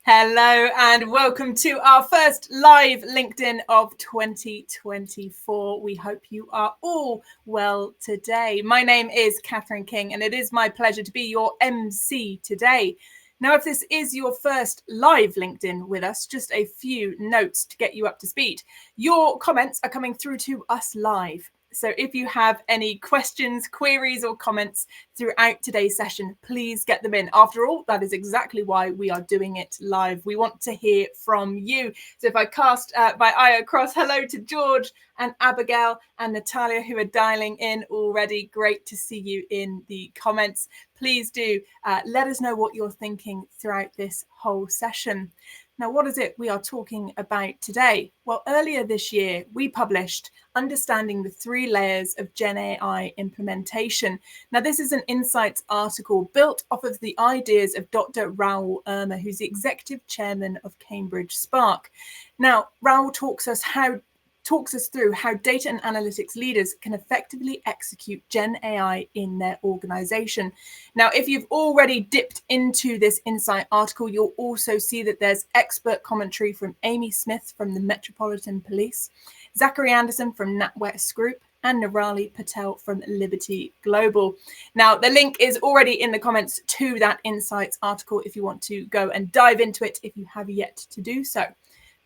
Hello and welcome to our first live LinkedIn of 2024. We hope you are all well today. My name is Catherine King and it is my pleasure to be your MC today. Now, if this is your first live LinkedIn with us, just a few notes to get you up to speed. Your comments are coming through to us live. So if you have any questions, queries or comments throughout today's session, please get them in. After all, that is exactly why we are doing it live. We want to hear from you. So if I cast my eye across, hello to George and Abigail and Natalia who are dialing in already. Great to see you in the comments. Please do let us know what you're thinking throughout this whole session. Now, what is it we are talking about today? Well, earlier this year, we published Understanding the Three Layers of GenAI Implementation. Now, this is an insights article built off of the ideas of Dr Raoul-Gabriel Urma, who's the executive chairman of Cambridge Spark. Now, Raoul talks us through how data and analytics leaders can effectively execute Gen AI in their organization. Now, if you've already dipped into this insight article, you'll also see that there's expert commentary from Amy Smith from the Metropolitan Police, Zachary Anderson from NatWest Group, and Nirali Patel from Liberty Global. Now, the link is already in the comments to that insights article if you want to go and dive into it if you have yet to do so.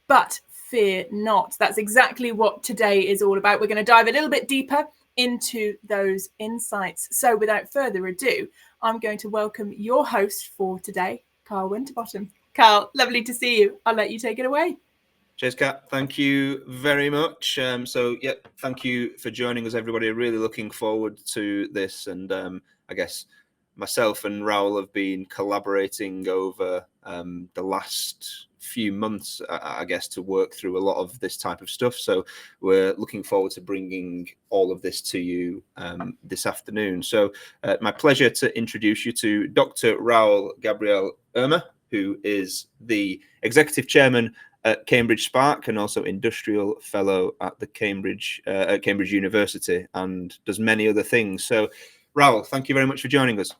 But fear not. That's exactly what today is all about. We're going to dive a little bit deeper into those insights. So without further ado, I'm going to welcome your host for today, Carl Winterbottom. Carl, lovely to see you. I'll let you take it away. Cheers, Kat. Thank you very much. Thank you for joining us, everybody. Really looking forward to this. And I guess myself and Raoul have been collaborating over the last few months, I guess, to work through a lot of this type of stuff. So we're looking forward to bringing all of this to you this afternoon. So my pleasure to introduce you to Dr Raoul-Gabriel Urma, who is the executive chairman at Cambridge Spark and also industrial fellow at the Cambridge University, and does many other things. So Raoul, thank you very much for joining us.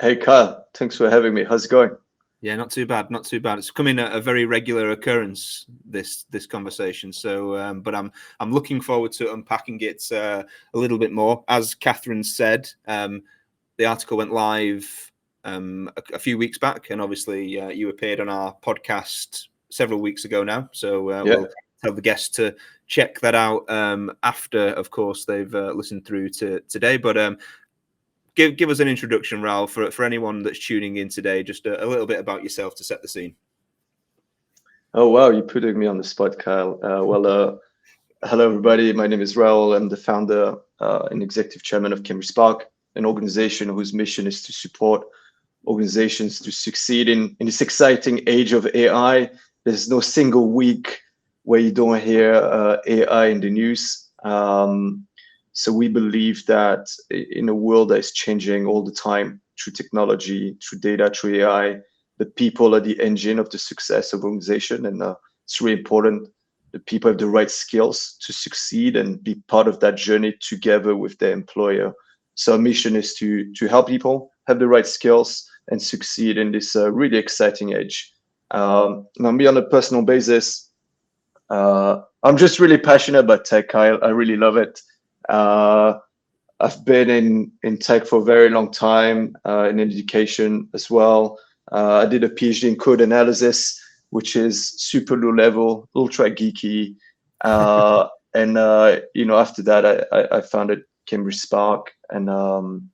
Hey, Carl. Thanks for having me. How's it going? Yeah, not too bad. It's coming a very regular occurrence, this conversation. So, but I'm looking forward to unpacking it a little bit more. As Catherine said, the article went live a few weeks back, and obviously you appeared on our podcast several weeks ago now. So we'll tell the guests to check that out after, of course, they've listened through to today. But Give us an introduction, Raoul, for anyone that's tuning in today, just a little bit about yourself to set the scene. Oh, wow. You're putting me on the spot, Kyle. Hello, everybody. My name is Raoul. I'm the founder and executive chairman of Cambridge Spark, an organization whose mission is to support organizations to succeed in this exciting age of AI. There's no single week where you don't hear AI in the news. So we believe that in a world that is changing all the time through technology, through data, through AI, the people are the engine of the success of organization. And it's really important that people have the right skills to succeed and be part of that journey together with their employer. So our mission is to help people have the right skills and succeed in this really exciting age. Now, me on a personal basis, I'm just really passionate about tech, Kyle. I really love it. I've been in tech for a very long time, in education as well. I did a PhD in code analysis, which is super low level, ultra geeky. And after that, I founded Cambridge Spark, and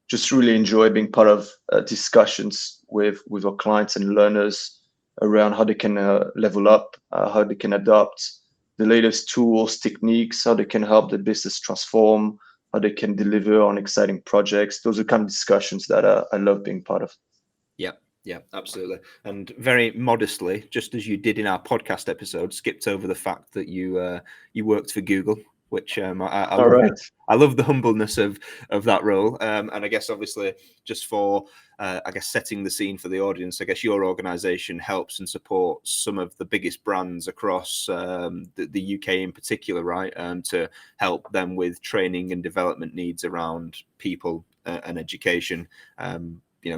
just really enjoy being part of discussions with our clients and learners around how they can level up, how they can adopt the latest tools, techniques, how they can help the business transform, how they can deliver on exciting projects. Those are kind of discussions that I love being part of. Yeah, absolutely. And very modestly, just as you did in our podcast episode, skipped over the fact that you worked for Google, which I love the humbleness of that role. And I guess obviously just for setting the scene for the audience, I guess your organization helps and supports some of the biggest brands across the UK in particular, right? To help them with training and development needs around people and education.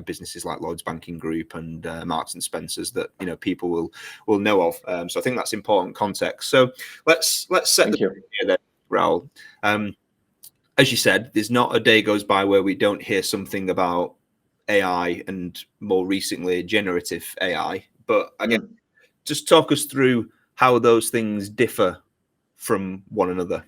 businesses like Lloyd's Banking Group and Marks and Spencers that people will know of. So I think that's important context. So let's set the here then, Raoul. As you said, there's not a day goes by where we don't hear something about AI and more recently generative AI. But again, just talk us through how those things differ from one another.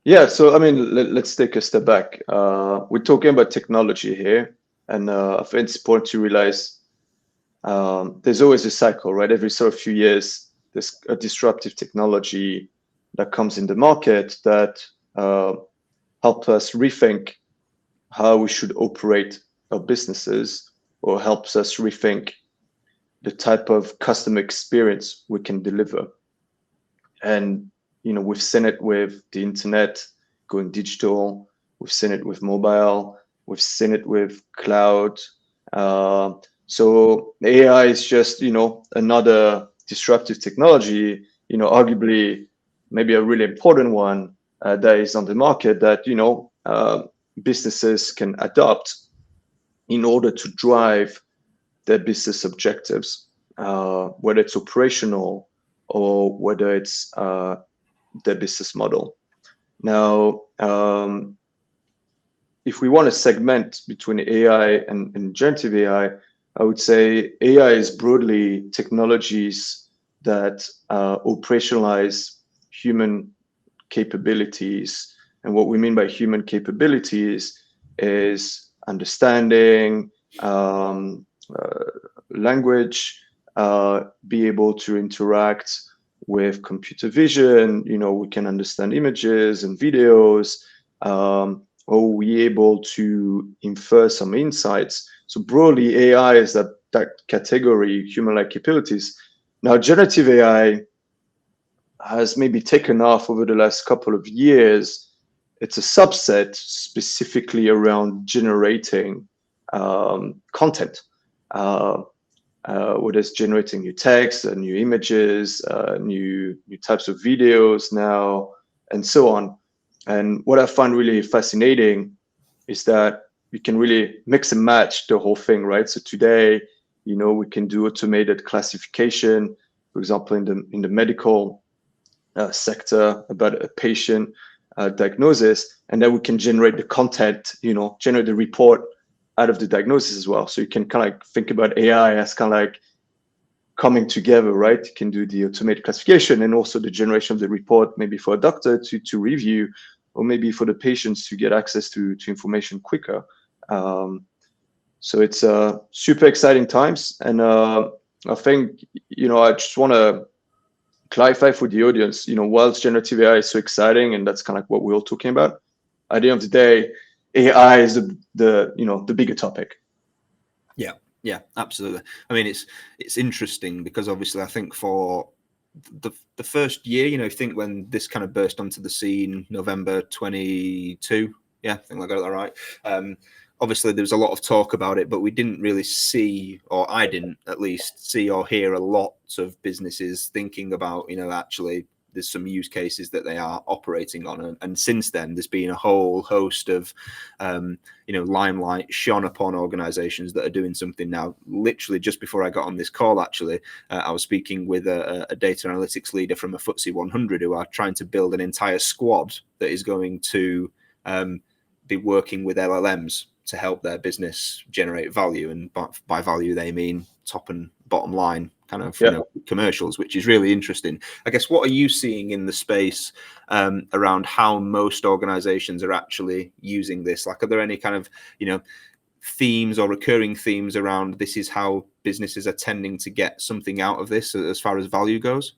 Yeah, so I mean, let's take a step back. We're talking about technology here, and I think it's important to realize there's always a cycle, right? Every sort of few years, there's a disruptive technology that comes in the market that helps us rethink how we should operate our businesses, or helps us rethink the type of customer experience we can deliver. And we've seen it with the internet going digital. We've seen it with mobile. We've seen it with cloud. So AI is just, another disruptive technology, arguably maybe a really important one that is on the market that, businesses can adopt in order to drive their business objectives, whether it's operational or whether it's their business model. Now, if we want to segment between AI and generative AI, I would say AI is broadly technologies that operationalize human capabilities. And what we mean by human capabilities is understanding, language, be able to interact with computer vision. We can understand images and videos, or we able to infer some insights. So broadly, AI is that category, human-like capabilities. Now, generative AI has maybe taken off over the last couple of years. It's a subset specifically around generating content, whether it's generating new text, new images, new types of videos now, and so on. And what I find really fascinating is that you can really mix and match the whole thing, right? So today, we can do automated classification, for example, in the medical sector about a patient diagnosis, and then we can generate the content, generate the report out of the diagnosis as well. So you can kind of like think about AI as kind of like coming together, right? You can do the automated classification and also the generation of the report, maybe for a doctor to review, or maybe for the patients to get access to information quicker. So it's super exciting times. And I think, I just want to clarify for the audience, whilst generative AI is so exciting, and that's kind of like what we're all talking about, at the end of the day, AI is the bigger topic. Yeah, absolutely. I mean, it's interesting because obviously I think for the first year, I think when this kind of burst onto the scene, November 22, yeah, I think I got that right. Obviously there was a lot of talk about it, but we didn't really see, or I didn't at least see or hear a lot of businesses thinking about, actually there's some use cases that they are operating on. And since then, there's been a whole host of, limelight shone upon organizations that are doing something now. Literally just before I got on this call, actually, I was speaking with a data analytics leader from a FTSE 100 who are trying to build an entire squad that is going to be working with LLMs to help their business generate value. And by value, they mean top and bottom line kind of commercials, which is really interesting. I guess, what are you seeing in the space around how most organizations are actually using this? Like, are there any kind of, themes or recurring themes around this is how businesses are tending to get something out of this as far as value goes?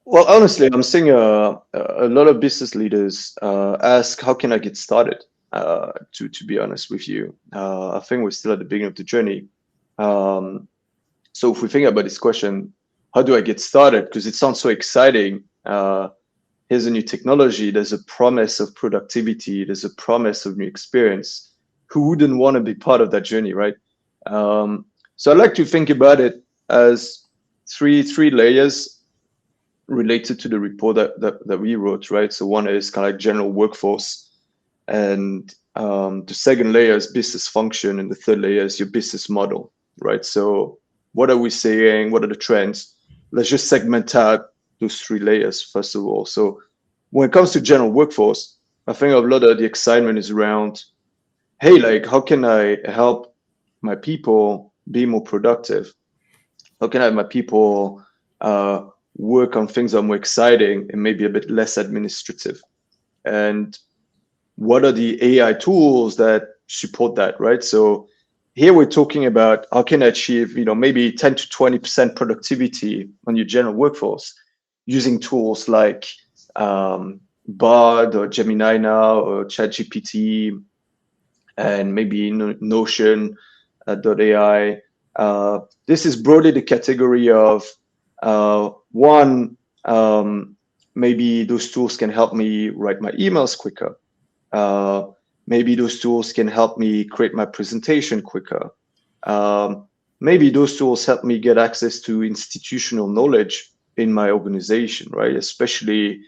Well, honestly, I'm seeing a lot of business leaders ask, how can I get started? To be honest with you, I think we're still at the beginning of the journey. So if we think about this question, how do I get started? Because it sounds so exciting. Here's a new technology. There's a promise of productivity. There's a promise of new experience. Who wouldn't want to be part of that journey, right? So I like to think about it as three layers related to the report that we wrote, right? So one is kind of like general workforce. And The second layer is business function, and the third layer is your business model, right? So what are we saying? What are the trends? Let's just segment out those three layers first of all. So when it comes to general workforce, I think a lot of the excitement is around, hey, like, how can I help my people be more productive? How can I have my people work on things that are more exciting and maybe a bit less administrative? And what are the AI tools that support that, right? So here we're talking about how can I achieve, maybe 10 to 20% productivity on your general workforce using tools like Bard or Gemini now or ChatGPT and maybe Notion .ai. This is broadly the category of one, maybe those tools can help me write my emails quicker. Maybe those tools can help me create my presentation quicker. Maybe those tools help me get access to institutional knowledge in my organization, right? Especially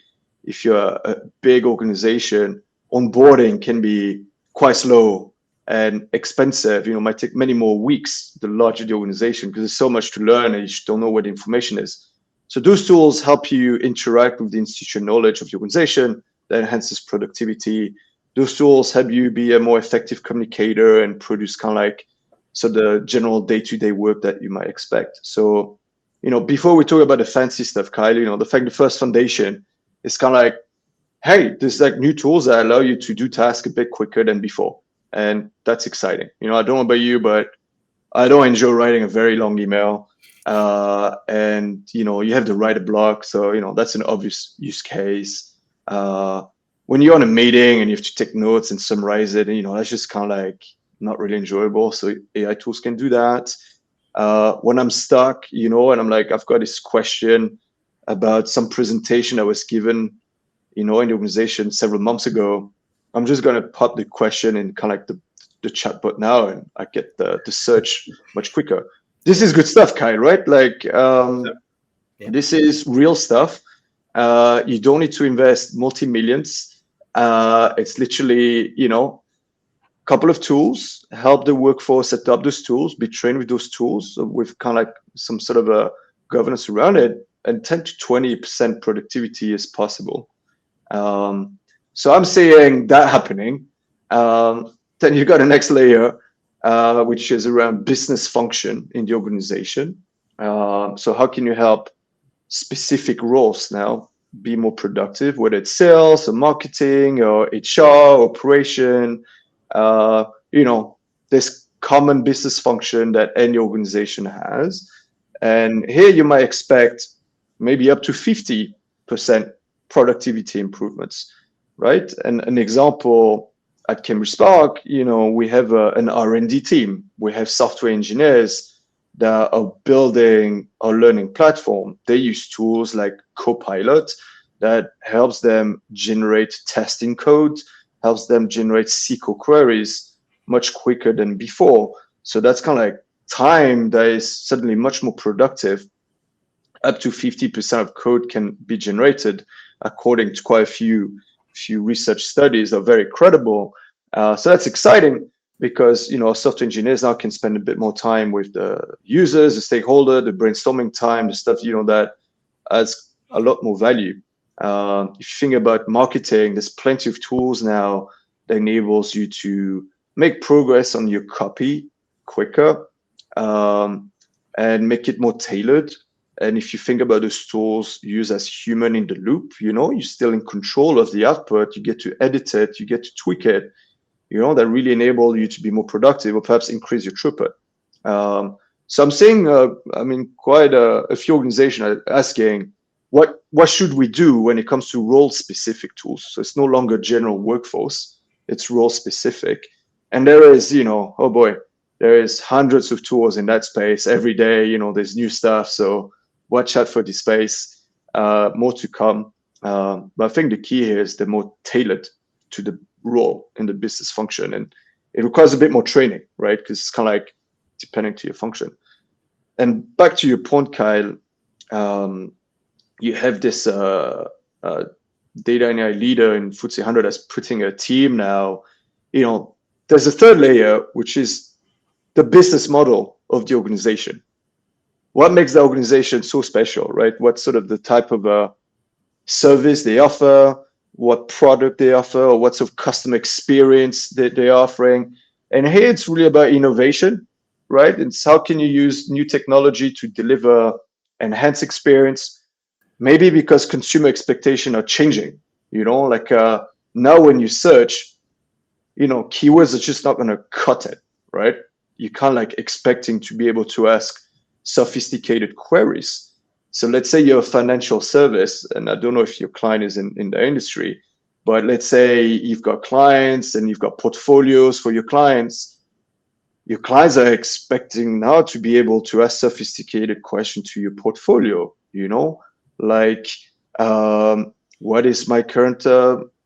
if you're a big organization, onboarding can be quite slow and expensive. Might take many more weeks the larger the organization because there's so much to learn and you just don't know where the information is. So those tools help you interact with the institutional knowledge of the organization that enhances productivity. Those tools help you be a more effective communicator and produce kind of like the general day-to-day work that you might expect. So, before we talk about the fancy stuff, Kyle, the first foundation is kind of like, hey, there's like new tools that allow you to do tasks a bit quicker than before. And that's exciting. I don't know about you, but I don't enjoy writing a very long email. And, you have to write a blog. So, that's an obvious use case. When you're on a meeting and you have to take notes and summarize it, that's just kind of like not really enjoyable. So AI tools can do that. When I'm stuck, and I'm like, I've got this question about some presentation I was given, in the organization several months ago, I'm just going to pop the question in kind of like the chatbot now, and I get the search much quicker. This is good stuff, Kai, right? Like, This is real stuff. You don't need to invest multi-millions. It's literally, couple of tools, help the workforce adopt those tools, be trained with those tools with kind of like some sort of a governance around it, and 10 to 20% productivity is possible. So I'm seeing that happening. Then you got the next layer, which is around business function in the organization. So how can you help specific roles now be more productive, whether it's sales or marketing or HR, operation, this common business function that any organization has. And here you might expect maybe up to 50% productivity improvements, right? And an example at Cambridge Spark, we have an R&D team. We have software engineers that are building a learning platform. They use tools like Copilot that helps them generate testing code, helps them generate SQL queries much quicker than before. So that's kind of like time that is suddenly much more productive. Up to 50% of code can be generated, according to quite a few research studies are very credible. So that's exciting because software engineers now can spend a bit more time with the users, the stakeholder, the brainstorming time, the stuff that adds a lot more value. If you think about marketing, there's plenty of tools now that enables you to make progress on your copy quicker and make it more tailored. And if you think about those tools used as human in the loop, you're still in control of the output. You get to edit it, you get to tweak it, that really enable you to be more productive or perhaps increase your throughput. So I'm seeing, quite a few organizations are asking, what should we do when it comes to role-specific tools? So it's no longer general workforce, it's role-specific. And there is, oh boy, there is hundreds of tools in that space every day. There's new stuff. So watch out for this space. More to come. But I think the key here is they're more tailored to the role in the business function. And it requires a bit more training, right? Because it's kind of like depending to your function. And back to your point, Kyle, you have this data and AI leader in FTSE 100 that's putting a team now there's a third layer, which is the business model of the organization. What makes the organization so special, right? What's sort of the type of service they offer, what product they offer, or what sort of customer experience that they're offering. And here it's really about innovation, right? It's how can you use new technology to deliver enhanced experience, maybe because consumer expectations are changing, now when you search, keywords are just not going to cut it, right? You can't expecting to be able to ask sophisticated queries. So let's say you're a financial service, and I don't know if your client is in the industry, but let's say you've got clients and you've got portfolios for your clients. Your clients are expecting now to be able to ask sophisticated questions to your portfolio, like what is my current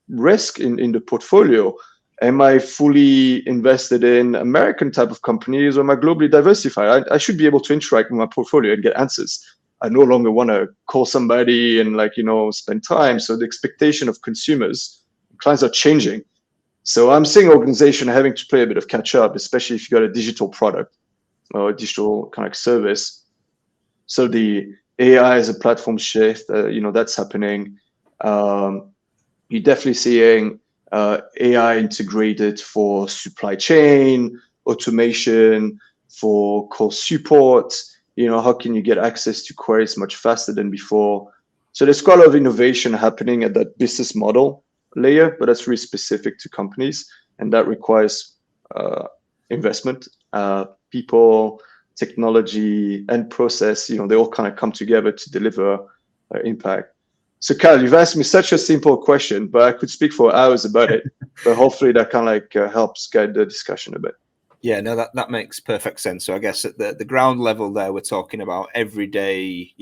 risk in the portfolio? Am I fully invested in American type of companies, or am I globally diversified? I should be able to interact with my portfolio and get answers. I no longer want to call somebody and spend time. So the expectation of consumers, clients are changing. So I'm seeing organizations having to play a bit of catch up, especially if you got a digital product or a digital kind of service. So the AI as a platform shift, that's happening. You're definitely seeing AI integrated for supply chain, automation, for call support. How can you get access to queries much faster than before? So there's quite a lot of innovation happening at that business model layer, but that's really specific to companies, and that requires investment, people, technology, and process. They all kind of come together to deliver impact. So Kyle, you've asked me such a simple question, but I could speak for hours about it. But hopefully that kind of helps guide the discussion a bit. Yeah, no, that makes perfect sense. So I guess at the ground level there, we're talking about everyday,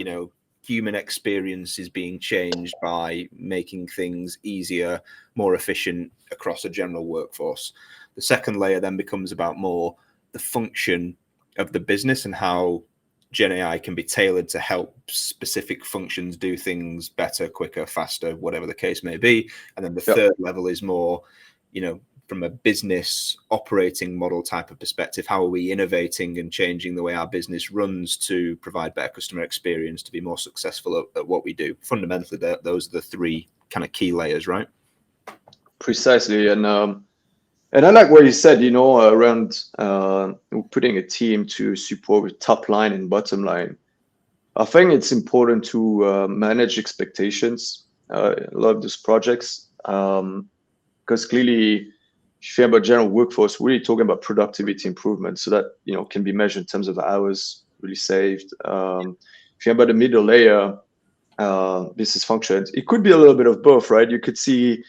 human experience is being changed by making things easier, more efficient across a general workforce. The second layer then becomes about more the function of the business and how GenAI can be tailored to help specific functions do things better, quicker, faster, whatever the case may be. And then the third level is more, from a business operating model type of perspective, how are we innovating and changing the way our business runs to provide better customer experience, to be more successful at what we do? Fundamentally, those are the three kind of key layers, right? Precisely. And I like what you said, around putting a team to support with top line and bottom line. I think it's important to manage expectations, a lot of these projects, because clearly, if you think about general workforce, we're really talking about productivity improvement, so that can be measured in terms of hours really saved. If you think about the middle layer, business functions, it could be a little bit of both, right? You could see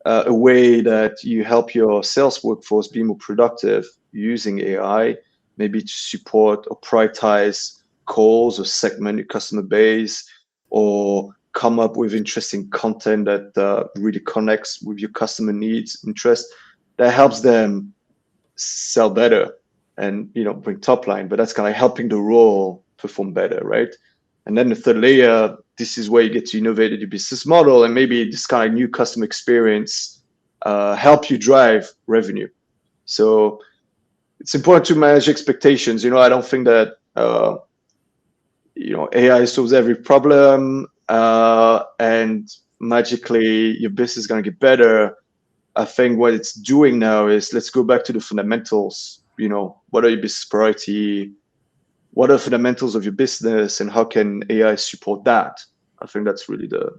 a way that you help your sales workforce be more productive using AI, maybe to support or prioritize calls or segment your customer base, or come up with interesting content that really connects with your customer needs, interest, that helps them sell better and bring top line. But that's kind of helping the role perform better, right? And then the third layer, this is where you get to innovate your business model, and maybe this kind of new customer experience help you drive revenue. So it's important to manage expectations. I don't think that AI solves every problem and magically your business is going to get better. I think what it's doing now is, let's go back to the fundamentals. What are your business priority? What are the fundamentals of your business, and how can AI support that? I think that's really the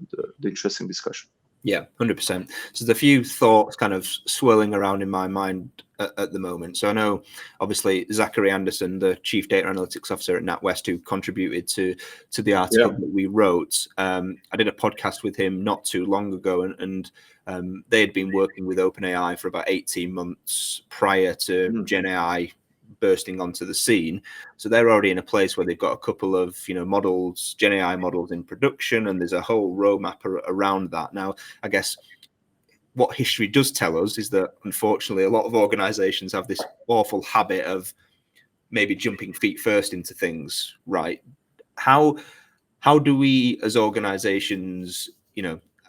interesting discussion. Yeah, 100%. So there's a few thoughts kind of swirling around in my mind at the moment. So I know, obviously, Zachary Anderson, the Chief Data Analytics Officer at NatWest, who contributed to the article that we wrote. I did a podcast with him not too long ago, and they had been working with OpenAI for about 18 months prior to GenAI bursting onto the scene. So they're already in a place where they've got a couple of models, GenAI models in production, and there's a whole roadmap around that. Now, I guess what history does tell us is that, unfortunately, a lot of organizations have this awful habit of maybe jumping feet first into things, right? How do we as organizations,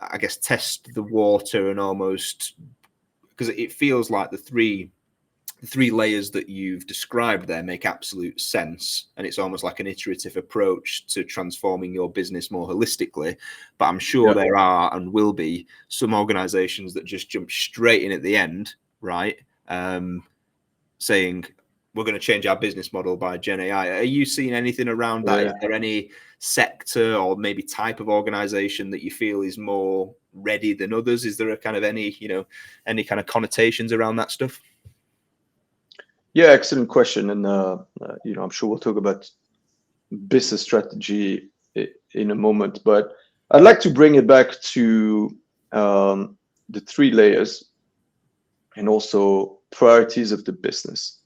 I guess, test the water and almost because it feels like the three layers that you've described there make absolute sense, and it's almost like an iterative approach to transforming your business more holistically. But I'm sure there are and will be some organizations that just jump straight in at the end, right? Saying we're going to change our business model by Gen AI. Are you seeing anything around that? Is there any sector or maybe type of organization that you feel is more ready than others? Is there a kind of any kind of connotations around that stuff? Yeah, excellent question. And, I'm sure we'll talk about business strategy in a moment, but I'd like to bring it back to the 3 layers and also priorities of the business.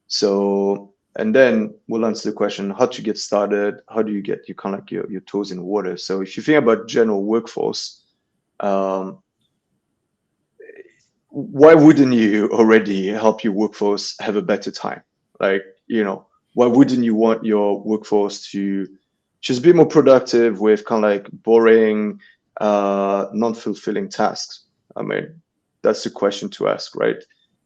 So, and then we'll answer the question, how to get started? How do you get your toes in the water? So if you think about general workforce, why wouldn't you already help your workforce have a better time? Like, why wouldn't you want your workforce to just be more productive with kind of like boring, non-fulfilling tasks? I mean, that's the question to ask, right?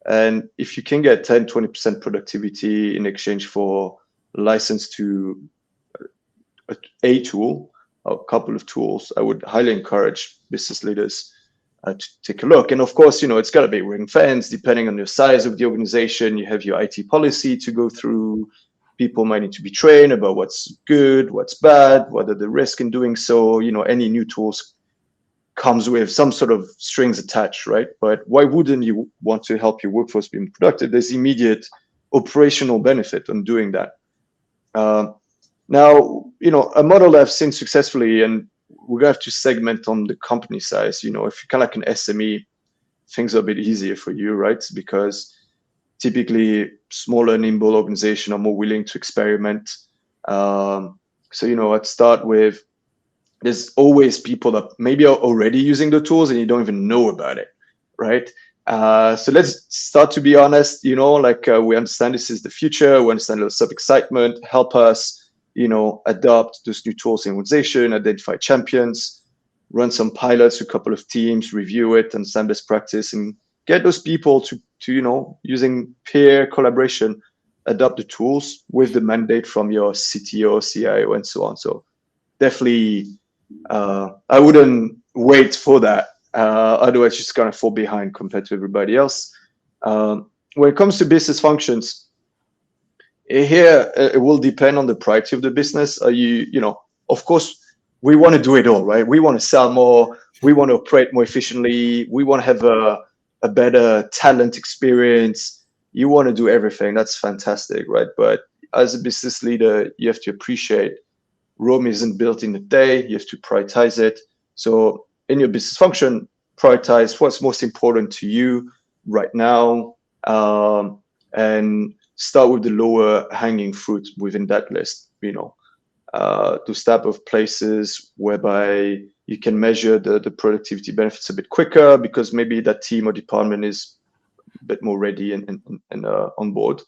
And if you can get 10, 20% productivity in exchange for license to a tool, a couple of tools, I would highly encourage business leaders to take a look. And of course, it's got to be ring fence, depending on the size of the organization. You have your IT policy to go through. People might need to be trained about what's good, what's bad, what are the risks in doing so. Any new tools comes with some sort of strings attached, right? But why wouldn't you want to help your workforce be productive? There's immediate operational benefit on doing that. Now, a model that I've seen successfully, and we're going to have to segment on the company size. If you're kind of like an SME, things are a bit easier for you, right? Because typically smaller, nimble organizations are more willing to experiment. So, I'd start with, there's always people that maybe are already using the tools and you don't even know about it, right? So let's start to be honest, we understand this is the future. We understand there's some excitement. Help us, adopt those new tools in organization, identify champions, run some pilots with a couple of teams, review it, understand best practice, and get those people to using peer collaboration, adopt the tools with the mandate from your CTO, CIO, and so on. So definitely, I wouldn't wait for that. Otherwise, you're just going to fall behind compared to everybody else. When it comes to business functions, here it will depend on the priority of the business. Of course, we want to do it all, right? We want to sell more. We want to operate more efficiently. We want to have a better talent experience. You want to do everything. That's fantastic, right? But as a business leader, you have to appreciate Rome isn't built in a day. You have to prioritize it. So in your business function, prioritize what's most important to you right now, and start with the lower hanging fruit within that list. Those type of places whereby you can measure the productivity benefits a bit quicker because maybe that team or department is a bit more ready and on board.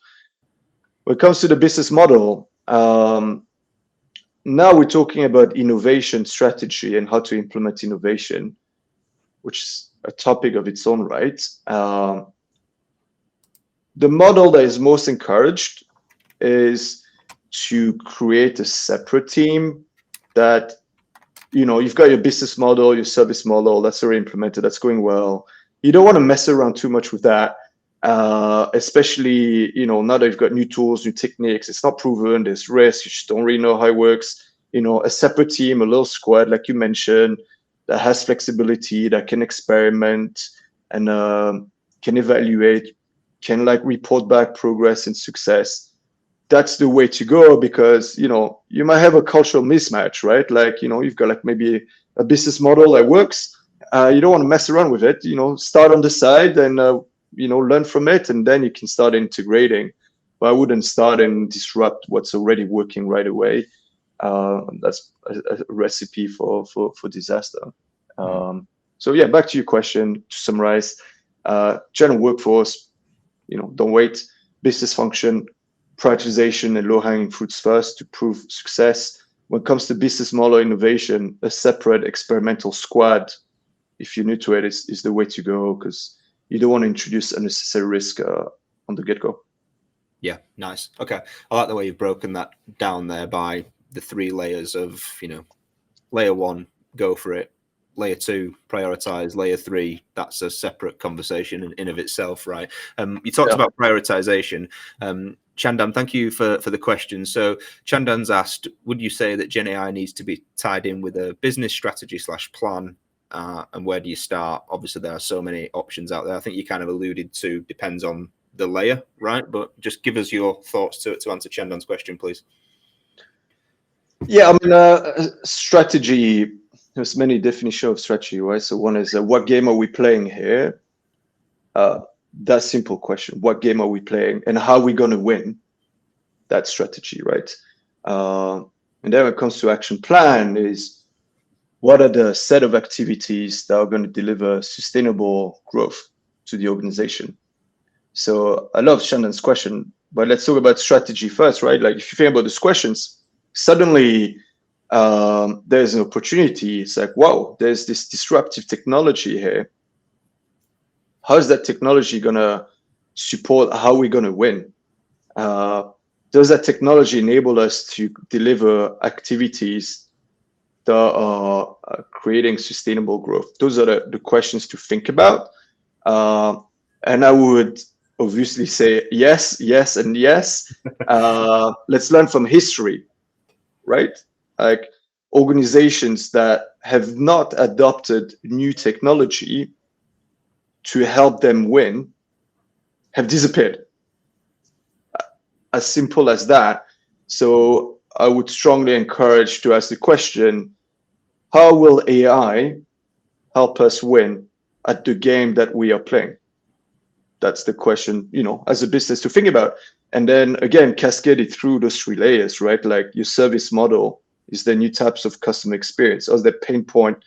When it comes to the business model, now we're talking about innovation strategy and how to implement innovation, which is a topic of its own right. The model that is most encouraged is to create a separate team that, you've got your business model, your service model, that's already implemented, that's going well. You don't want to mess around too much with that, especially, now that you've got new tools, new techniques, it's not proven, there's risk, you just don't really know how it works. A separate team, a little squad, like you mentioned, that has flexibility, that can experiment and can evaluate, can report back progress and success. That's the way to go because, you might have a cultural mismatch, right? You've got maybe a business model that works. You don't want to mess around with it, start on the side and, learn from it. And then you can start integrating. But I wouldn't start and disrupt what's already working right away. That's a recipe for disaster. So yeah, back to your question, to summarize, general workforce, don't wait. Business function, prioritization and low-hanging fruits first to prove success. When it comes to business model innovation, a separate experimental squad, if you're new to it, is the way to go because, you don't want to introduce unnecessary risk on the get-go. Yeah, nice. Okay, I like the way you've broken that down there by the 3 layers of, layer 1, go for it. Layer 2, prioritize. Layer 3, that's a separate conversation in of itself, right? You talked about prioritization. Chandan, thank you for the question. So Chandan's asked, would you say that GenAI needs to be tied in with a business strategy / plan? And where do you start? Obviously, there are so many options out there. I think you kind of alluded to depends on the layer, right? But just give us your thoughts to answer Chandan's question, please. Yeah, I mean, strategy, there's many definitions of strategy, right? So one is what game are we playing here? That simple question, what game are we playing and how are we going to win? That strategy, right? And then when it comes to action plan is what are the set of activities that are going to deliver sustainable growth to the organization? So I love Shannon's question, but let's talk about strategy first, right? Like if you think about these questions, suddenly there's an opportunity. It's like, wow, there's this disruptive technology here. How is that technology going to support how we're going to win? Does that technology enable us to deliver activities that are creating sustainable growth? Those are the questions to think about. And I would obviously say yes, yes, and yes. Let's learn from history, right? Like organizations that have not adopted new technology to help them win have disappeared. As simple as that. So I would strongly encourage to ask the question, how will AI help us win at the game that we are playing? That's the question, as a business to think about. And then again, cascade it through those 3 layers, right? Like your service model, is there new types of customer experience? Or is there pain point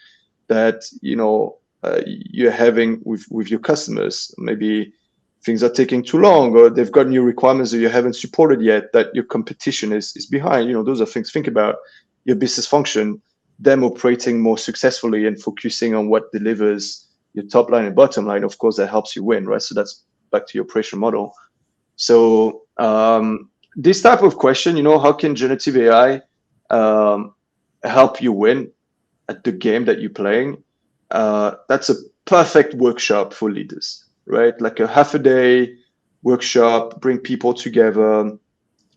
that, you're having with your customers? Maybe things are taking too long, or they've got new requirements that you haven't supported yet, that your competition is behind. Those are things. Think about your business function, them operating more successfully and focusing on what delivers your top line and bottom line. Of course, that helps you win, right? So that's back to your operation model. So this type of question, how can generative AI help you win at the game that you're playing? That's a perfect workshop for leaders, right? Like a half a day workshop, bring people together,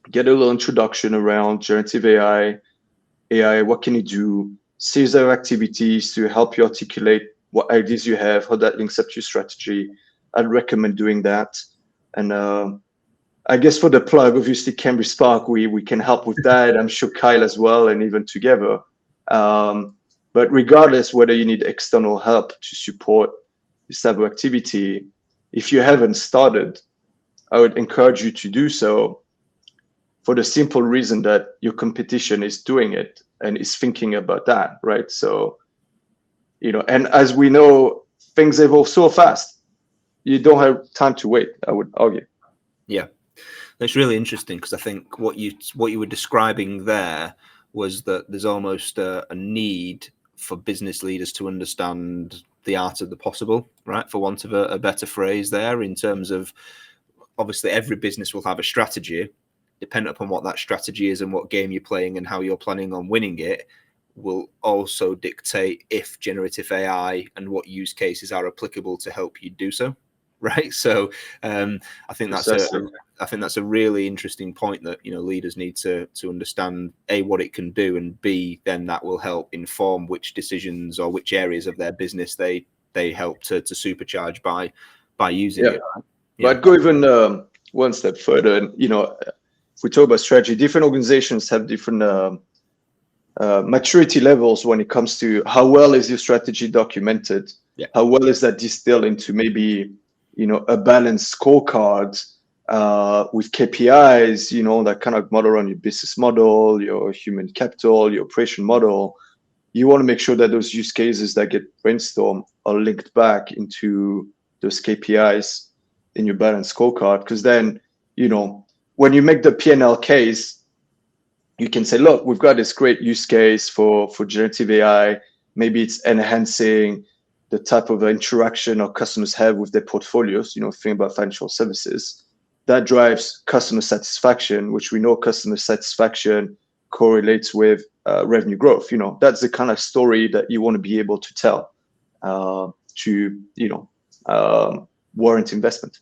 get a little introduction around generative AI, what can you do, series of activities to help you articulate what ideas you have, how that links up to your strategy. I'd recommend doing that. And I guess for the plug, obviously, Cambridge Spark, we can help with that. I'm sure Kyle as well, and even together. But regardless whether you need external help to support this type of activity, if you haven't started, I would encourage you to do so for the simple reason that your competition is doing it and is thinking about that, right? So, and as we know, things evolve so fast. You don't have time to wait, I would argue. Yeah, that's really interesting because I think what you were describing there was that there's almost a need for business leaders to understand the art of the possible, right? For want of a better phrase there, in terms of obviously every business will have a strategy. Depending upon what that strategy is and what game you're playing and how you're planning on winning it, will also dictate if generative AI and what use cases are applicable to help you do so, right? So I think that's a really interesting point that leaders need to understand A, what it can do, and B, then that will help inform which decisions or which areas of their business they help to supercharge by using it. Right? Yeah. But go even one step further, and if we talk about strategy, different organizations have different maturity levels when it comes to how well is your strategy documented, how well is that distilled into maybe a balanced scorecard with KPIs, that kind of model on your business model, your human capital, your operation model. You want to make sure that those use cases that get brainstormed are linked back into those KPIs in your balanced scorecard, because then when you make the P&L case, you can say, look, we've got this great use case for generative AI. Maybe it's enhancing the type of interaction our customers have with their portfolios, think about financial services, that drives customer satisfaction, which we know customer satisfaction correlates with revenue growth. That's the kind of story that you want to be able to tell to warrant investment.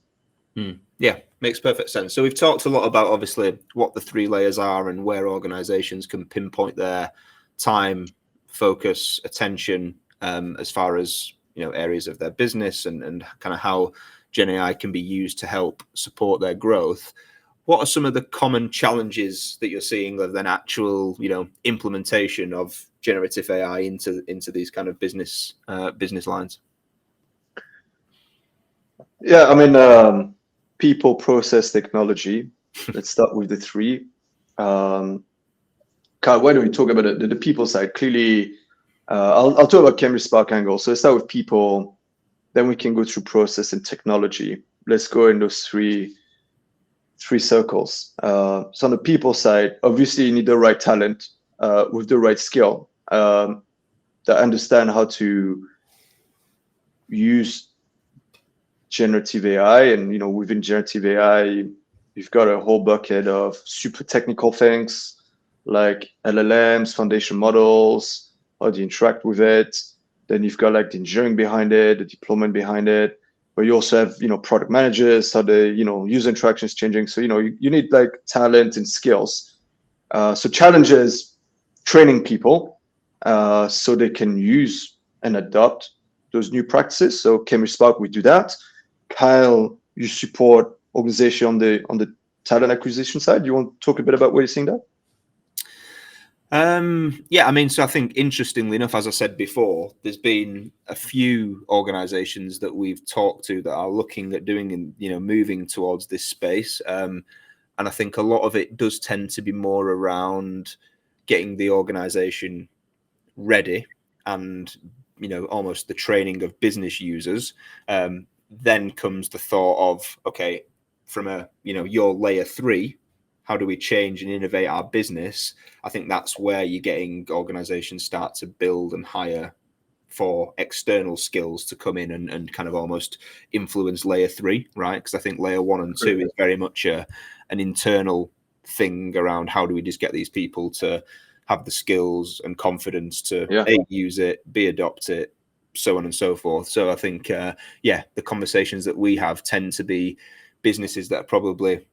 Yeah, makes perfect sense. So we've talked a lot about obviously what the 3 layers are and where organizations can pinpoint their time, focus, attention as far as areas of their business and kind of how GenAI can be used to help support their growth. What are some of the common challenges that you're seeing of an actual implementation of generative AI into these kind of business lines? Yeah, I mean, people, process, technology. Let's start with the 3. Carl, why don't we talk about the people side? Clearly, I'll talk about Cambridge Spark angle. So let's start with people, then we can go through process and technology. Let's go in those three circles. So on the people side, obviously you need the right talent with the right skill that understand how to use generative AI. And within generative AI, you've got a whole bucket of super technical things like LLMs, foundation models, how do you interact with it. Then you've got like the engineering behind it, the deployment behind it. But you also have product managers, how the user interaction is changing. So you need like talent and skills. So challenges training people so they can use and adopt those new practices. So Cambridge Spark, we do that. Kyle, you support organization on the talent acquisition side. You want to talk a bit about what you're seeing there? Yeah, I mean, so I think interestingly enough, as I said before, there's been a few organizations that we've talked to that are looking at doing and moving towards this space. And I think a lot of it does tend to be more around getting the organization ready and almost the training of business users. Then comes the thought of, okay, from your layer 3, how do we change and innovate our business? I think that's where you're getting organizations start to build and hire for external skills to come in and kind of almost influence layer 3, right? Because I think layer 1 and 2 is very much an internal thing around how do we just get these people to have the skills and confidence to A, use it, B, adopt it, so on and so forth. So I think, the conversations that we have tend to be businesses that are probably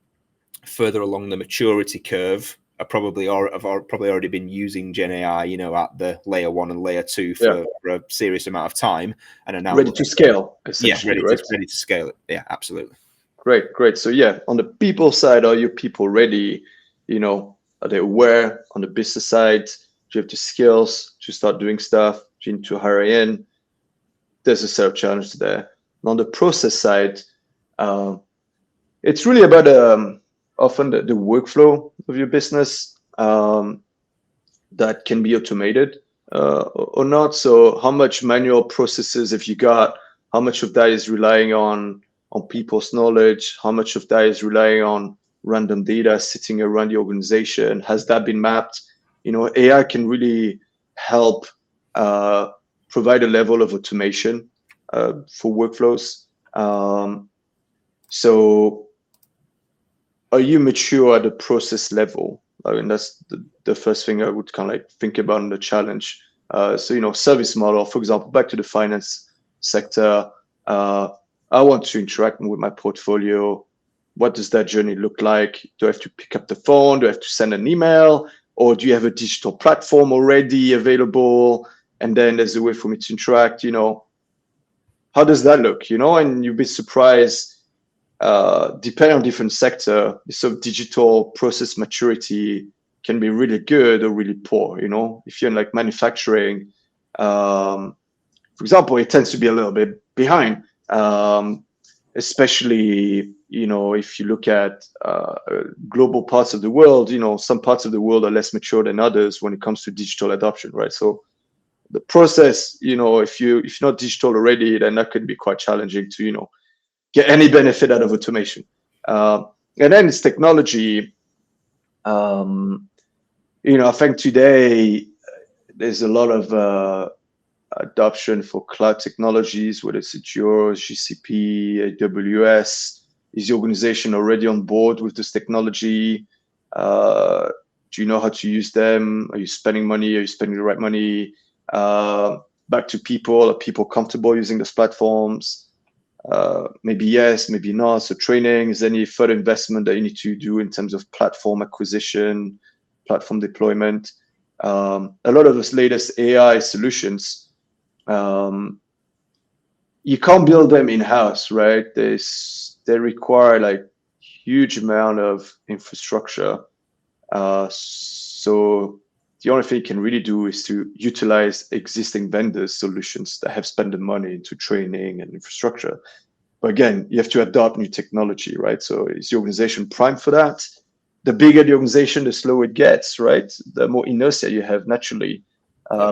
further along the maturity curve, are probably have already been using GenAI, at the layer 1 and layer 2 for a serious amount of time, and are now ready to scale. Essentially, ready to scale it. Yeah, absolutely. Great. So on the people side, are your people ready? Are they aware? On the business side, do you have the skills to start doing stuff? Do you need to hire in? There's a set of challenges there. And on the process side, it's really about often the workflow of your business that can be automated or not. So how much manual processes have you got? How much of that is relying on people's knowledge? How much of that is relying on random data sitting around the organization? Has that been mapped? AI can really help provide a level of automation for workflows. So are you mature at the process level? I mean, that's the first thing I would kind of like think about in the challenge. So, service model, for example, back to the finance sector, I want to interact with my portfolio. What does that journey look like? Do I have to pick up the phone? Do I have to send an email? Or do you have a digital platform already available? And then there's a way for me to interact, how does that look, and you'd be surprised, depending on different sector, so digital process maturity can be really good or really poor. If you're in like manufacturing, for example, it tends to be a little bit behind, especially, if you look at global parts of the world, some parts of the world are less mature than others when it comes to digital adoption, right? So the process, if you're not digital already, then that could be quite challenging to, get any benefit out of automation. And then it's technology. I think today there's a lot of adoption for cloud technologies, whether it's Azure, GCP, AWS? Is the organization already on board with this technology? Do you know how to use them? Are you spending money? Are you spending the right money? Back to people, are people comfortable using those platforms? Maybe yes, maybe not. So training, is there any further investment that you need to do in terms of platform acquisition, platform deployment? A lot of those latest AI solutions, you can't build them in-house, right? They require like huge amount of infrastructure. So the only thing you can really do is to utilize existing vendors' solutions that have spent the money into training and infrastructure. But again, you have to adopt new technology, right? So is the organization primed for that? The bigger the organization, the slower it gets, right? The more inertia you have naturally,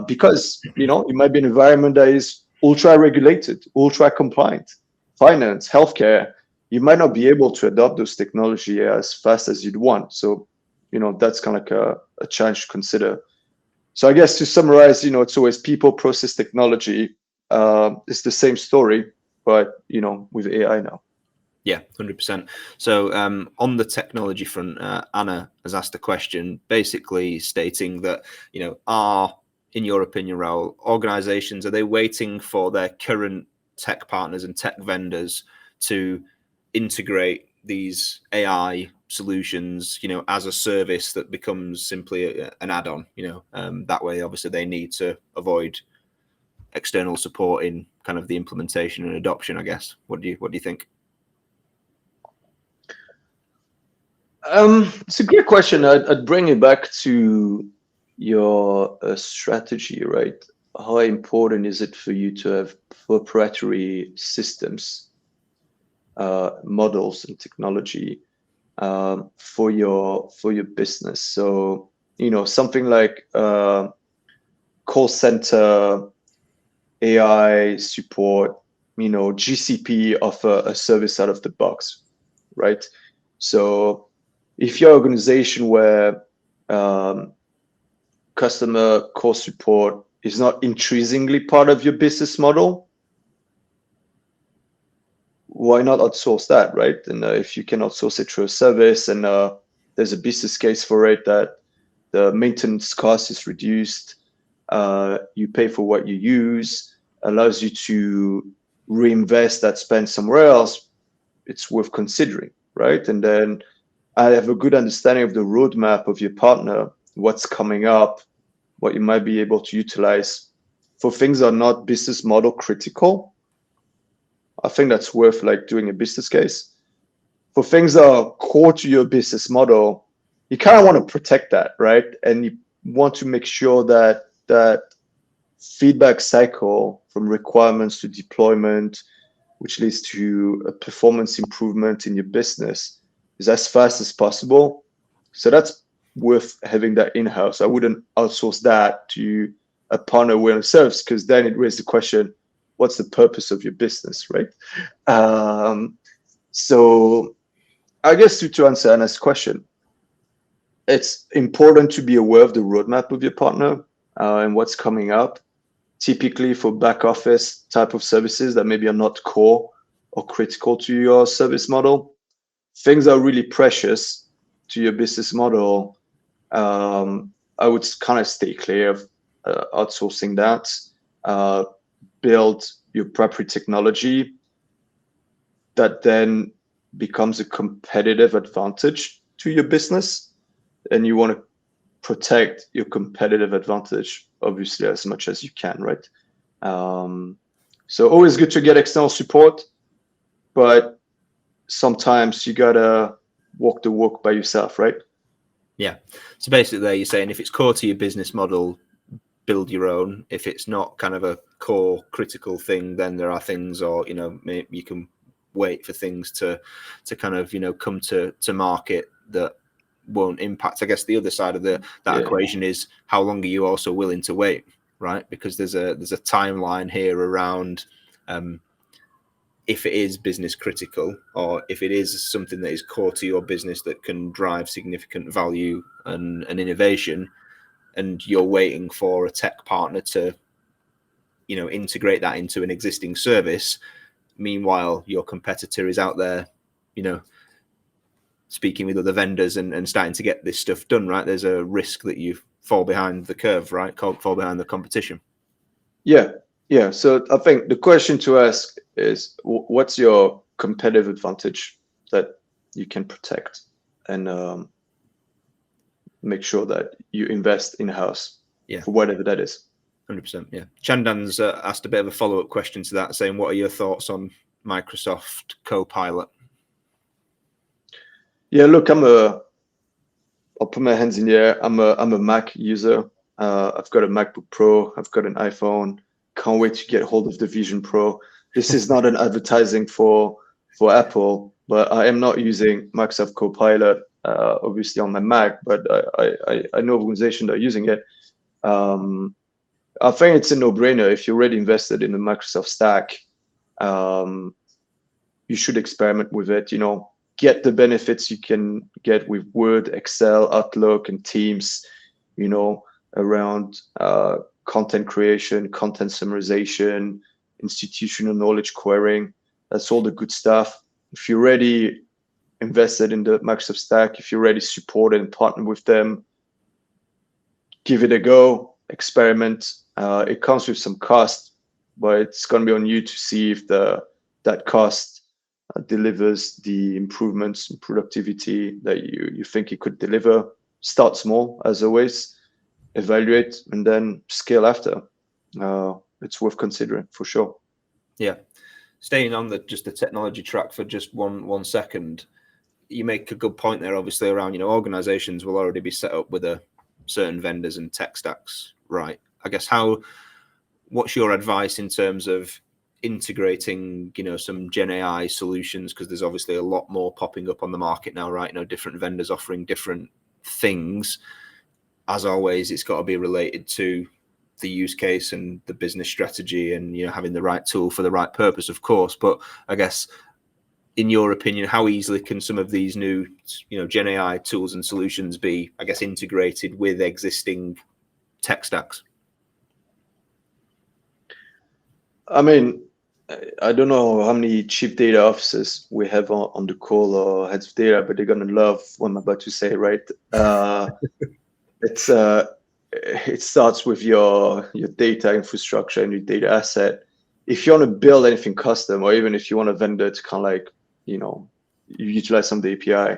because it might be an environment that is ultra regulated, ultra compliant, finance, healthcare. You might not be able to adopt those technology as fast as you'd want. So, that's kind of like a challenge to consider. So I guess to summarize, it's always people, process, technology. It's the same story, but with AI now. Yeah, 100%. So on the technology front, Anna has asked a question basically stating that, in your opinion, Raoul, organizations, are they waiting for their current tech partners and tech vendors to integrate these AI solutions, as a service that becomes simply an add-on, that way, obviously, they need to avoid external support in kind of the implementation and adoption, I guess. What do you think? It's a great question. I'd bring it back to your strategy, right? How important is it for you to have proprietary systems, models, and technology for your business? So something like call center, AI support. GCP offer a service out of the box, right? So if you're an organization where customer call support is not intrinsically part of your business model, why not outsource that, right? And if you can outsource it through a service and there's a business case for it, that the maintenance cost is reduced, you pay for what you use, allows you to reinvest that spend somewhere else, it's worth considering, right? And then I have a good understanding of the roadmap of your partner, what's coming up, what you might be able to utilize for things that are not business model critical. I think that's worth like doing a business case. For things that are core to your business model, you kind of want to protect that, right? And you want to make sure that that feedback cycle from requirements to deployment, which leads to a performance improvement in your business, is as fast as possible. So that's worth having that in-house. I wouldn't outsource that to a partner with a service, because then it raises the question, what's the purpose of your business, right? So I guess to answer Anna's question, it's important to be aware of the roadmap of your partner and what's coming up. Typically for back office type of services that maybe are not core or critical to your service model, things are really precious to your business model. I would kind of stay clear of outsourcing that. Build your proprietary technology that then becomes a competitive advantage to your business, and you want to protect your competitive advantage obviously as much as you can, right? So always good to get external support, but sometimes you gotta walk the walk by yourself, right? Yeah. So basically there you're saying if it's core to your business model, build your own. If it's not kind of a core critical thing, then there are things, or maybe you can wait for things to kind of come to market that won't impact. I guess the other side of that equation is how long are you also willing to wait, right? Because there's a timeline here around if it is business critical, or if it is something that is core to your business that can drive significant value and innovation, and you're waiting for a tech partner to integrate that into an existing service. Meanwhile, your competitor is out there, speaking with other vendors and starting to get this stuff done, right? There's a risk that you fall behind the curve, right? Fall behind the competition. Yeah. So I think the question to ask is, what's your competitive advantage that you can protect and make sure that you invest in-house for whatever that is? 100%. Yeah. Chandan's asked a bit of a follow-up question to that, saying, what are your thoughts on Microsoft Copilot? Yeah, look, I'll put my hands in the air. I'm a Mac user. I've got a MacBook Pro. I've got an iPhone. Can't wait to get hold of the Vision Pro. This is not an advertising for Apple, but I am not using Microsoft Copilot, obviously on my Mac, but I know organizations that are using it. I think it's a no-brainer. If you're already invested in the Microsoft stack, you should experiment with it. Get the benefits you can get with Word, Excel, Outlook, and Teams, around content creation, content summarization, institutional knowledge querying. That's all the good stuff. If you're already invested in the Microsoft stack, if you're already supported and partnered with them, give it a go, experiment. It comes with some cost, but it's going to be on you to see if that cost delivers the improvements in productivity that you think it could deliver. Start small, as always, evaluate, and then scale after. It's worth considering for sure. Yeah. Staying on the technology track for just one second, you make a good point there, obviously, around, organizations will already be set up with a certain vendors and tech stacks, right? I guess what's your advice in terms of integrating, some GenAI solutions? Because there's obviously a lot more popping up on the market now, right? Different vendors offering different things. As always, it's got to be related to the use case and the business strategy and, having the right tool for the right purpose, of course. But I guess, in your opinion, how easily can some of these new, GenAI tools and solutions be, I guess, integrated with existing tech stacks? I mean, I don't know how many chief data officers we have on the call or heads of data, but they're going to love what I'm about to say, right? It starts with your data infrastructure and your data asset. If you want to build anything custom, or even if you want a vendor to kind of you utilize some of the API,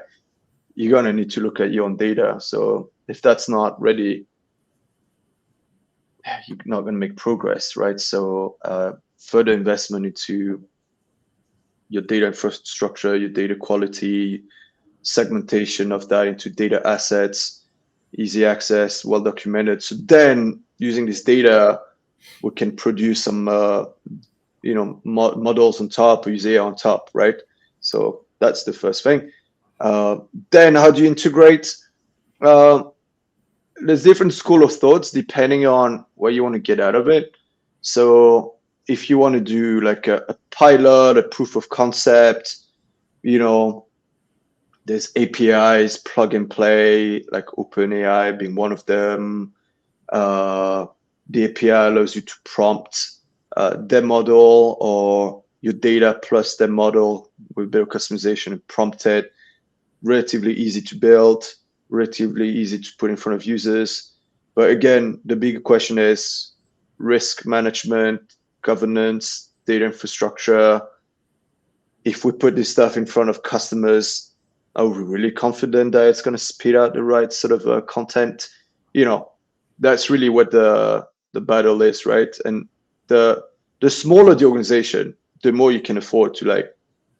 you're going to need to look at your own data. So if that's not ready, you're not going to make progress, right? So further investment into your data infrastructure, your data quality, segmentation of that into data assets, easy access, well documented. So then using this data, we can produce some models on top, or use AI on top, right? So that's the first thing. Then how do you integrate? There's different school of thoughts depending on what you want to get out of it. So if you want to do like a pilot, a proof of concept, there's APIs, plug and play, like OpenAI being one of them. The API allows you to prompt their model or your data plus their model with a bit of customization and prompt it. Relatively easy to build, relatively easy to put in front of users. But again, the big question is risk management, governance, data infrastructure. If we put this stuff in front of customers, are we really confident that it's going to spit out the right sort of content? That's really what the battle is, right? And the smaller the organization, the more you can afford to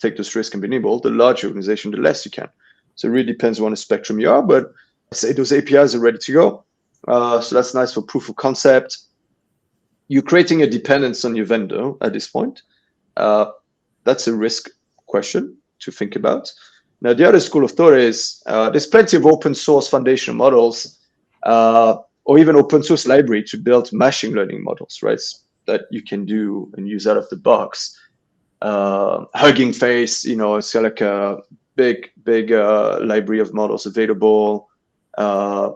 take this risk and be nimble. The larger organization, the less you can. So it really depends on the spectrum you are, but I say those APIs are ready to go. So that's nice for proof of concept. You're creating a dependence on your vendor at this point. That's a risk question to think about. Now, the other school of thought is there's plenty of open source foundational models or even open source library to build machine learning models, right? That you can do and use out of the box. Hugging Face, it's like a big library of models available.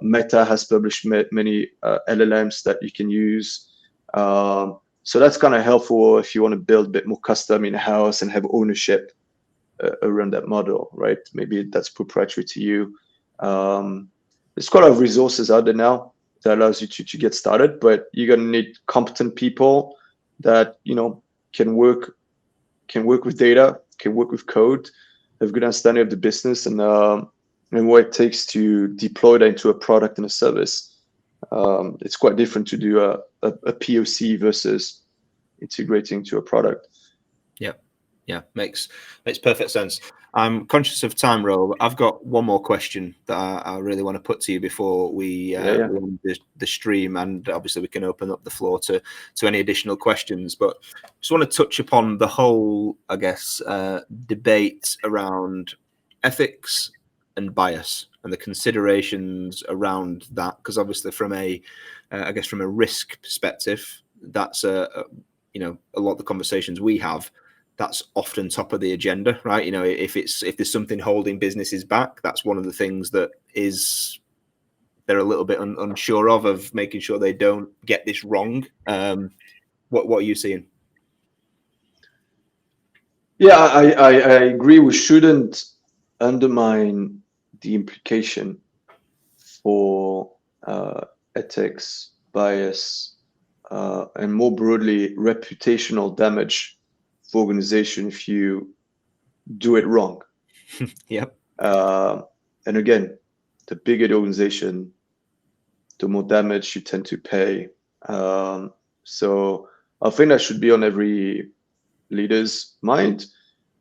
Meta has published many LLMs that you can use. So that's kind of helpful if you want to build a bit more custom in-house and have ownership around that model, right? Maybe that's proprietary to you. There's quite a lot of resources out there now that allows you to get started, but you're going to need competent people that, can work with data, can work with code, have a good understanding of the business and what it takes to deploy that into a product and a service. It's quite different to do a POC versus integrating to a product. Yeah, makes perfect sense. I'm conscious of time, Raoul. I've got one more question that I really want to put to you before we end the stream, and obviously we can open up the floor to any additional questions. But just want to touch upon the whole, I guess, debate around ethics and bias and the considerations around that, because obviously from a risk perspective, that's a lot of the conversations we have, that's often top of the agenda, right? If there's something holding businesses back, that's one of the things that they're a little bit unsure of making sure they don't get this wrong. What are you seeing? Yeah, I agree. We shouldn't undermine the implication for ethics, bias, and more broadly, reputational damage for organization if you do it wrong. Yep. And again, the bigger the organization, the more damage you tend to pay. So I think that should be on every leader's mind.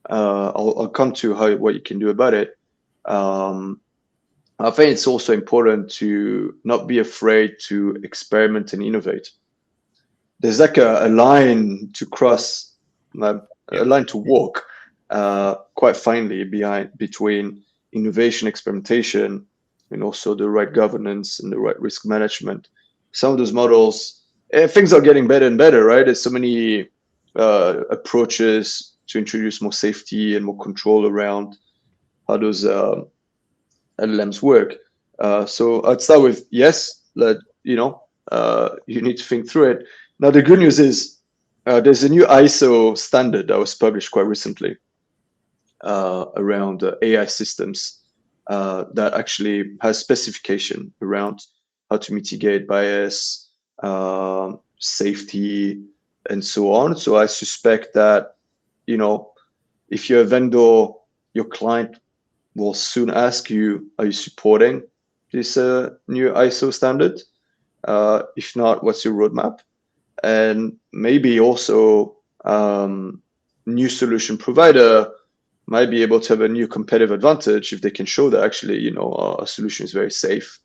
I'll come to what you can do about it. I think it's also important to not be afraid to experiment and innovate. There's like a line to cross, a line to walk quite finely between innovation, experimentation, and also the right governance and the right risk management. Some of those models, things are getting better and better, right? There's so many approaches to introduce more safety and more control around how those LLMs work. So I'd start with yes, you need to think through it. Now the good news is there's a new ISO standard that was published quite recently around AI systems that actually has specification around how to mitigate bias, safety, and so on. So I suspect that, if you're a vendor, your client will soon ask you, are you supporting this new ISO standard? If not, what's your roadmap? And maybe also new solution provider might be able to have a new competitive advantage if they can show that actually, our solution is very safe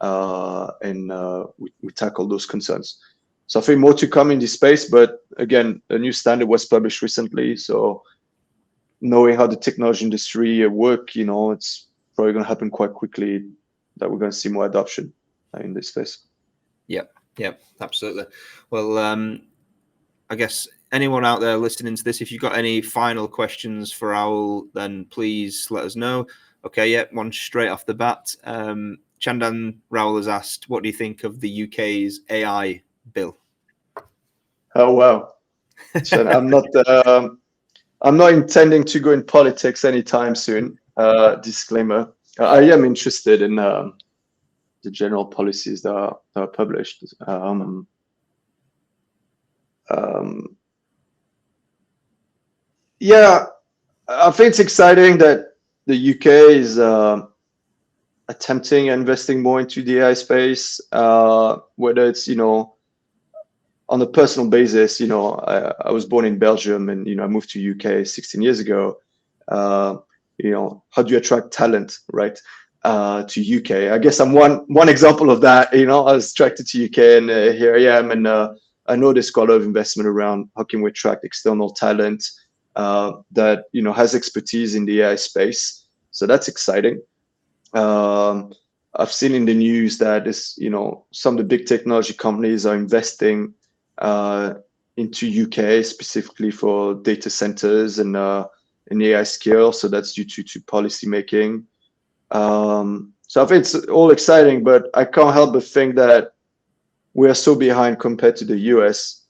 and we tackle those concerns. So I think more to come in this space, but again, a new standard was published recently. So knowing how the technology industry work, it's probably going to happen quite quickly that we're going to see more adoption in this space. Yeah, absolutely. Well, I guess anyone out there listening to this, if you've got any final questions for Raoul, then please let us know. Okay, one straight off the bat. Chandan Raoul has asked, what do you think of the UK's AI bill? Oh, wow. So I'm not intending to go in politics anytime soon. Disclaimer. I am interested in the general policies that are published. Yeah, I think it's exciting that the UK is attempting investing more into the AI space, whether it's, on a personal basis. I was born in Belgium and, I moved to UK 16 years ago. How do you attract talent, right? To UK. I guess I'm one example of that. I was attracted to UK and here I am. And I know there's quite a lot of investment around how can we attract external talent that, has expertise in the AI space. So that's exciting. I've seen in the news that some of the big technology companies are investing into UK specifically for data centers and AI scale. So that's due to policy making. So I think it's all exciting, but I can't help but think that we are so behind compared to the US.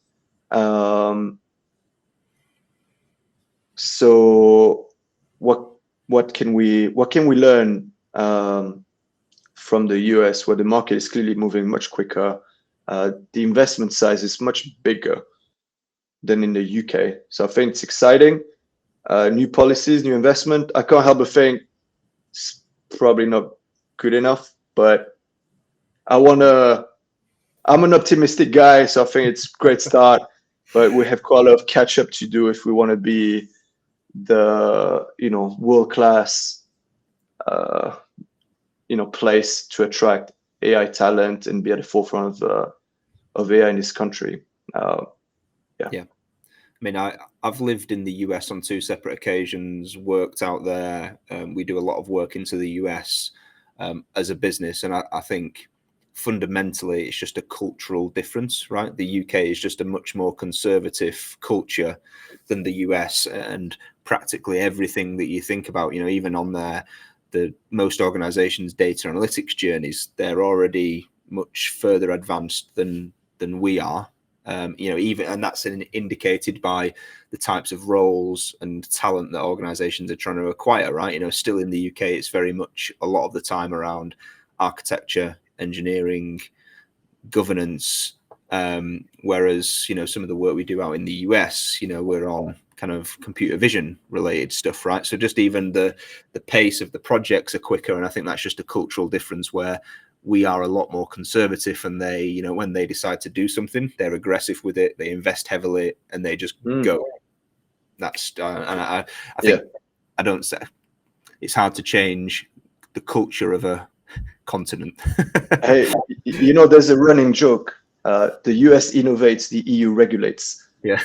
So what can we learn from the US, where the market is clearly moving much quicker? The investment size is much bigger than in the UK. So I think it's exciting. New policies, new investment. I can't help but think it's probably not good enough, but I'm an optimistic guy, so I think it's a great start, but we have quite a lot of catch up to do if we want to be the world-class place to attract AI talent and be at the forefront of AI in this country. Yeah. I mean, I've lived in the US on 2 separate occasions, worked out there. We do a lot of work into the US as a business. And I think fundamentally it's just a cultural difference, right? The UK is just a much more conservative culture than the US. And practically everything that you think about, even on the most organizations' data analytics journeys, they're already much further advanced than we are. And that's indicated by the types of roles and talent that organizations are trying to acquire, right? Still in the UK, it's very much a lot of the time around architecture, engineering, governance, whereas, some of the work we do out in the US, we're on kind of computer vision related stuff, right? So just even the pace of the projects are quicker. And I think that's just a cultural difference where we are a lot more conservative, and they, when they decide to do something, they're aggressive with it. They invest heavily and they just go. That's, and I think I don't say it's hard to change the culture of a continent. Hey, there's a running joke. The US innovates, the EU regulates. Yeah.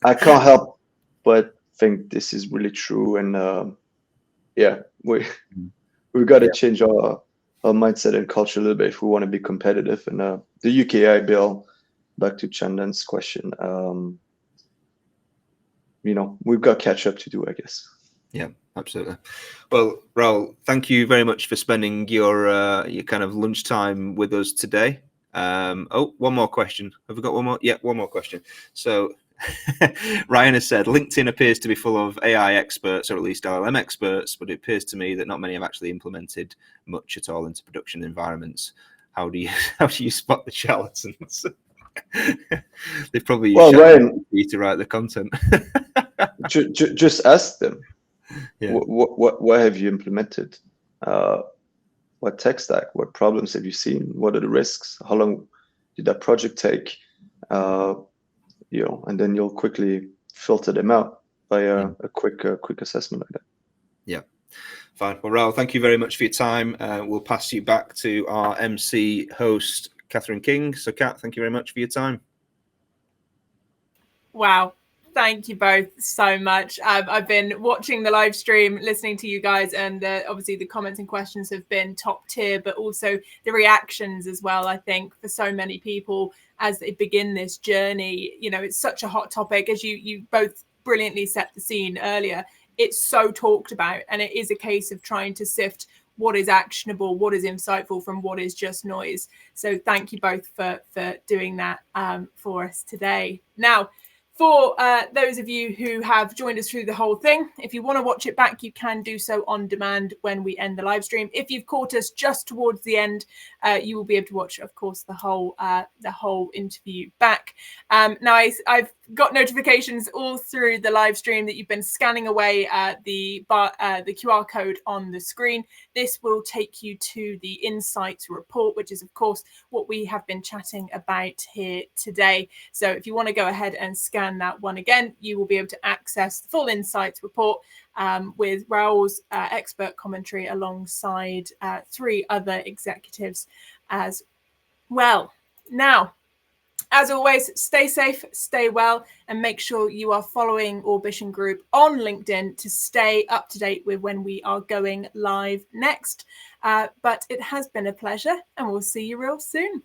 I can't help but think this is really true. And we've got to change our mindset and culture a little bit if we want to be competitive. And the UKI bill, back to Chandan's question, we've got catch up to do, I guess. Yeah, absolutely. Well, Raoul, thank you very much for spending your kind of lunchtime with us today. One more question. Have we got one more? Yeah, one more question. So Ryan has said, LinkedIn appears to be full of AI experts, or at least LLM experts, but it appears to me that not many have actually implemented much at all into production environments. How do you spot the charlatans? They probably use ChatGPT to write the content. just ask them. Yeah. What have you implemented? What tech stack? What problems have you seen? What are the risks? How long did that project take? And then you'll quickly filter them out by a quick assessment like that. Yeah, fine. Well, Raoul, thank you very much for your time. We'll pass you back to our MC host, Catherine King. So, Kat, thank you very much for your time. Wow. Thank you both so much. I've been watching the live stream, listening to you guys, and obviously the comments and questions have been top tier, but also the reactions as well. I think for so many people as they begin this journey, it's such a hot topic, as you both brilliantly set the scene earlier. It's so talked about, and it is a case of trying to sift what is actionable, what is insightful from what is just noise. So thank you both for doing that for us today. Now, for those of you who have joined us through the whole thing, if you want to watch it back, you can do so on demand when we end the live stream. If you've caught us just towards the end, you will be able to watch, of course, the whole interview back. Now, I've got notifications all through the live stream that you've been scanning away the QR code on the screen. This will take you to the Insights report, which is, of course, what we have been chatting about here today. So if you want to go ahead and scan that one again, you will be able to access the full Insights report with Raoul's expert commentary alongside 3 other executives as well. Now, as always, stay safe, stay well, and make sure you are following Orbition Group on LinkedIn to stay up to date with when we are going live next. But it has been a pleasure, and we'll see you real soon.